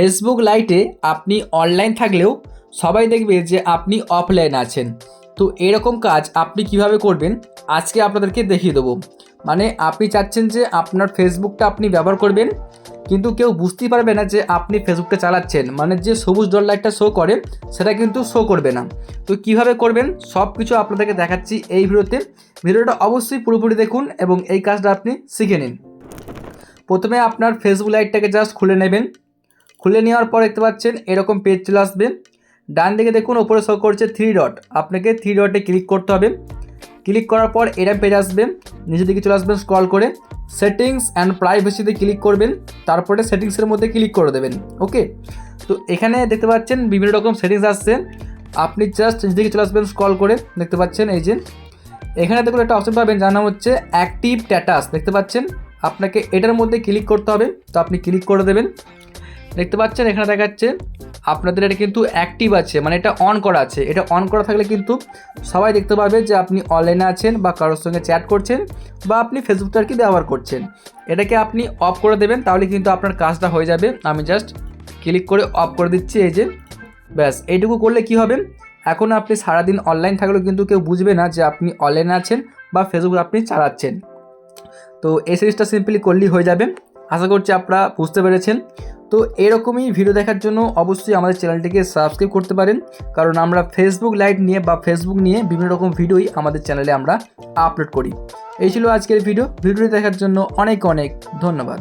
Facebook লাইটে আপনি online থাকলেও সবাই দেখবে যে আপনি অফলাইন আছেন। তো এরকম কাজ আপনি কিভাবে করবেন আজকে আপনাদেরকে দেখিয়ে দেবো। মানে আপনি চাচ্ছেন যে আপনার ফেসবুকটা আপনি ব্যবহার করবেন, কিন্তু কেউ বুঝতেই পারবে না যে আপনি ফেসবুকটা চালাচ্ছেন, মানে যে সবুজ ডট লাইটটা শো করে সেটা কিন্তু শো করবে না। তো কিভাবে করবেন সব কিছু আপনাদেরকে দেখাচ্ছি এই ভিডিওটা অবশ্যই পুরোপুরি দেখুন এবং এই কাজটা আপনি শিখে নিন। প্রথমে আপনার ফেসবুক লাইটটাকে জাস্ট খুলে নেবেন। খুলে নেওয়ার পর দেখতে পাচ্ছেন এরকম পেজ চলে আসবে। ডান দিকে দেখুন ওপরে শো করছে 3 ডট, আপনাকে 3 ডটে ক্লিক করতে হবে। ক্লিক করার পর এরকম পেজ আসবে, নিচের দিকে চলে আসবেন স্ক্রল করে সেটিংস অ্যান্ড প্রাইভেসিতে ক্লিক করবেন, তারপরে সেটিংসের মধ্যে ক্লিক করে দেবেন। ওকে, তো এখানে দেখতে পাচ্ছেন বিভিন্ন রকম সেটিংস আসছে। আপনি জাস্ট নিচের দিকে চলে আসবেন স্ক্রল করে, দেখতে পাচ্ছেন এই যে এখানে দেখুন একটা অপশন পাবেন যার নাম হচ্ছে অ্যাক্টিভ স্ট্যাটাস, দেখতে পাচ্ছেন আপনাকে এটার মধ্যে ক্লিক করতে হবে। তো আপনি ক্লিক করে দেবেন। দেখতে পাচ্ছেন এখানে দেখাচ্ছে আপনাদের এটা কিন্তু অ্যাক্টিভ আছে, মানে এটা অন করা আছে। এটা অন করা থাকলে কিন্তু সবাই দেখতে পাবে যে আপনি অনলাইনে আছেন বা কারোর সঙ্গে চ্যাট করছেন বা আপনি ফেসবুকটা আর কি ব্যবহার করছেন। এটাকে আপনি অফ করে দেবেন, তাহলে কিন্তু আপনার কাজটা হয়ে যাবে। আমি জাস্ট ক্লিক করে অফ করে দিচ্ছি, এই যে ব্যাস। এইটুকু করলে কি হবে, এখন আপনি সারাদিন অনলাইন থাকলেও কিন্তু কেউ বুঝবে না যে আপনি অনলাইনে আছেন বা ফেসবুক আপনি চালাচ্ছেন। তো এই সিরিজটা সিম্পলি করলেই হয়ে যাবে। আশা করছি আপনারা বুঝতে পেরেছেন। তো এরকমই ভিডিও দেখার জন্য অবশ্যই আমাদের চ্যানেলটিকে সাবস্ক্রাইব করতে পারেন, কারণ আমরা ফেসবুক লাইট নিয়ে বা ফেসবুক নিয়ে বিভিন্ন রকম ভিডিওই আমাদের চ্যানেলে আমরা আপলোড করি। এই ছিল আজকের ভিডিওটি দেখার জন্য অনেক অনেক ধন্যবাদ।